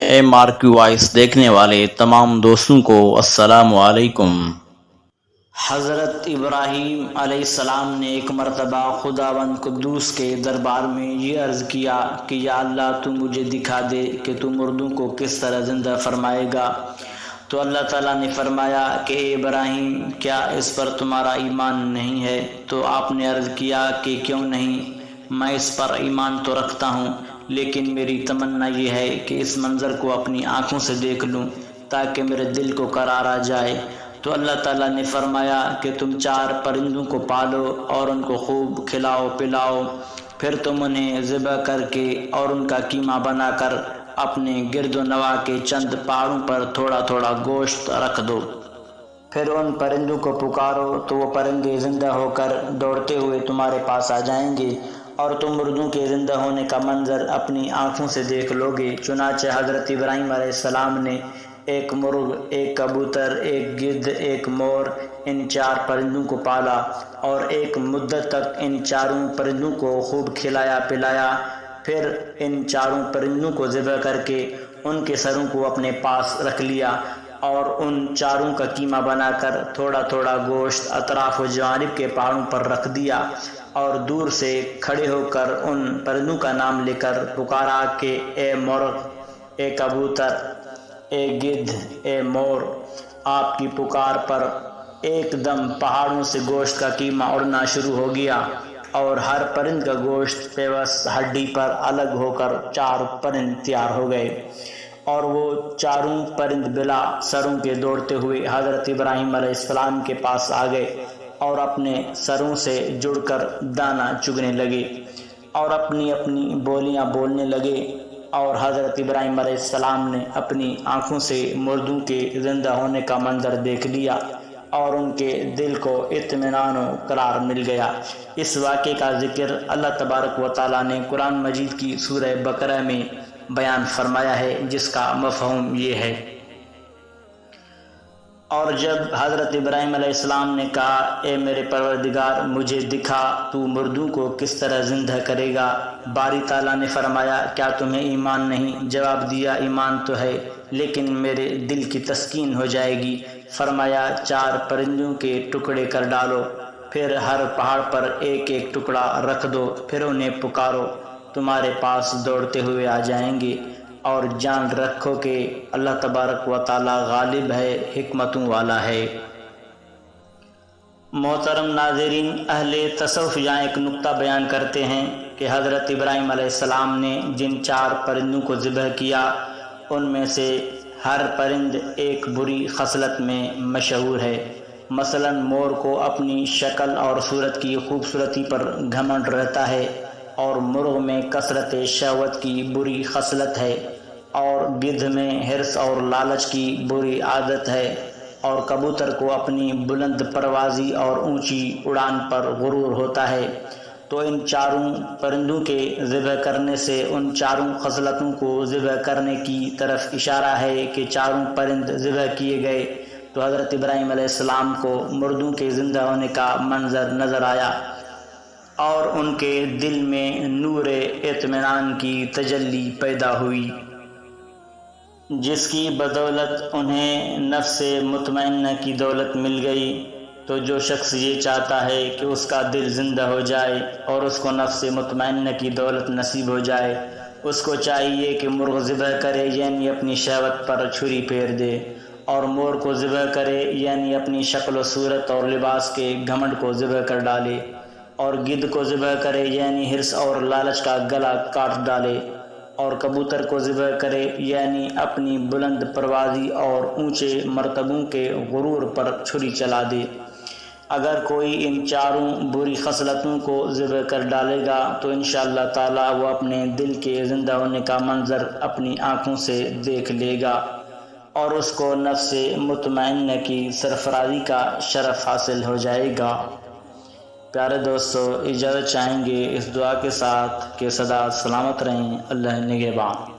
اے مارکی voice دیکھنے والے تمام دوستوں کو السلام علیکم۔ حضرت ابراہیم علیہ السلام نے ایک مرتبہ خداوند قدوس کے دربار میں یہ عرض کیا کہ یا اللہ تو مجھے دکھا دے کہ تو مردوں کو کس طرح زندہ فرمائے گا۔ تو اللہ تعالیٰ نے فرمایا کہ اے ابراہیم کیا اس پر تمہارا ایمان نہیں ہے؟ تو آپ نے عرض کیا کہ کیوں نہیں، میں اس پر ایمان تو رکھتا ہوں، لیکن میری تمنا یہ ہے کہ اس منظر کو اپنی آنکھوں سے دیکھ لوں تاکہ میرے دل کو قرار آ جائے۔ تو اللہ تعالیٰ نے فرمایا کہ تم 4 پرندوں کو پالو اور ان کو خوب کھلاؤ پلاؤ، پھر تم انہیں ذبح کر کے اور ان کا قیمہ بنا کر اپنے گرد و نواح کے چند پہاڑوں پر تھوڑا تھوڑا گوشت رکھ دو۔ پھر ان پرندوں کو پکارو تو وہ پرندے زندہ ہو کر دوڑتے ہوئے تمہارے پاس آ جائیں گے اور تم مردوں کے زندہ ہونے کا منظر اپنی آنکھوں سے دیکھ لو گے۔ چنانچہ حضرت ابراہیم علیہ السلام نے ایک مرغ، ایک کبوتر، ایک گدھ، ایک مور، ان 4 پرندوں کو پالا اور ایک مدت تک ان 4 پرندوں کو خوب کھلایا پلایا۔ پھر ان 4 پرندوں کو ذبح کر کے ان کے سروں کو اپنے پاس رکھ لیا اور ان 4 کا قیمہ بنا کر تھوڑا تھوڑا گوشت اطراف و جانب کے پہاڑوں پر رکھ دیا اور دور سے کھڑے ہو کر ان پرندوں کا نام لے کر پکارا کہ اے مرغ، اے کبوتر، اے گدھ، اے مور۔ آپ کی پکار پر ایک دم پہاڑوں سے گوشت کا قیمہ اڑنا شروع ہو گیا اور ہر پرند کا گوشت پیوست ہڈی پر الگ ہو کر 4 پرند تیار ہو گئے، اور وہ 4 پرند بلا سروں کے دوڑتے ہوئے حضرت ابراہیم علیہ السلام کے پاس آ گئے اور اپنے سروں سے جڑ کر دانہ چگنے لگے اور اپنی اپنی بولیاں بولنے لگے، اور حضرت ابراہیم علیہ السلام نے اپنی آنکھوں سے مردوں کے زندہ ہونے کا منظر دیکھ لیا اور ان کے دل کو اطمینان و قرار مل گیا۔ اس واقعے کا ذکر اللہ تبارک و تعالیٰ نے قرآن مجید کی سورہ بقرہ میں بیان فرمایا ہے، جس کا مفہوم یہ ہے: اور جب حضرت ابراہیم علیہ السلام نے کہا اے میرے پروردگار مجھے دکھا تو مردوں کو کس طرح زندہ کرے گا، باری تعالیٰ نے فرمایا کیا تمہیں ایمان نہیں؟ جواب دیا ایمان تو ہے، لیکن میرے دل کی تسکین ہو جائے گی۔ فرمایا 4 پرندوں کے ٹکڑے کر ڈالو، پھر ہر پہاڑ پر ایک ایک ٹکڑا رکھ دو، پھر انہیں پکارو، تمہارے پاس دوڑتے ہوئے آ جائیں گے، اور جان رکھو کہ اللہ تبارک و تعالی غالب ہے، حکمتوں والا ہے۔ محترم ناظرین، اہل تصوف یہاں ایک نقطہ بیان کرتے ہیں کہ حضرت ابراہیم علیہ السلام نے جن 4 پرندوں کو ذبح کیا ان میں سے ہر پرند ایک بری خصلت میں مشہور ہے۔ مثلا مور کو اپنی شکل اور صورت کی خوبصورتی پر گھمنڈ رہتا ہے، اور مرغ میں کثرت شہوت کی بری خصلت ہے، اور گدھ میں حرص اور لالچ کی بری عادت ہے، اور کبوتر کو اپنی بلند پروازی اور اونچی اڑان پر غرور ہوتا ہے۔ تو ان 4 پرندوں کے ذبح کرنے سے ان 4 خصلتوں کو ذبح کرنے کی طرف اشارہ ہے کہ 4 پرند ذبح کیے گئے تو حضرت ابراہیم علیہ السلام کو مردوں کے زندہ ہونے کا منظر نظر آیا اور ان کے دل میں نور اطمینان کی تجلی پیدا ہوئی، جس کی بدولت انہیں نفس مطمئنہ کی دولت مل گئی۔ تو جو شخص یہ چاہتا ہے کہ اس کا دل زندہ ہو جائے اور اس کو نفس مطمئنہ کی دولت نصیب ہو جائے، اس کو چاہیے کہ مرغ ذبح کرے یعنی اپنی شہوت پر چھری پھیر دے، اور مور کو ذبح کرے یعنی اپنی شکل و صورت اور لباس کے گھمنڈ کو ذبح کر ڈالے، اور گدھ کو ذبح کرے یعنی حرص اور لالچ کا گلا کاٹ ڈالے، اور کبوتر کو ذبح کرے یعنی اپنی بلند پروازی اور اونچے مرتبوں کے غرور پر چھری چلا دے۔ اگر کوئی ان 4 بری خصلتوں کو ذبح کر ڈالے گا تو انشاءاللہ تعالی وہ اپنے دل کے زندہ ہونے کا منظر اپنی آنکھوں سے دیکھ لے گا اور اس کو نفس مطمئنہ کی سرفرازی کا شرف حاصل ہو جائے گا۔ پیارے دوستو، اجازت چاہیں گے اس دعا کے ساتھ کہ سدا سلامت رہیں، اللہ نگہبان۔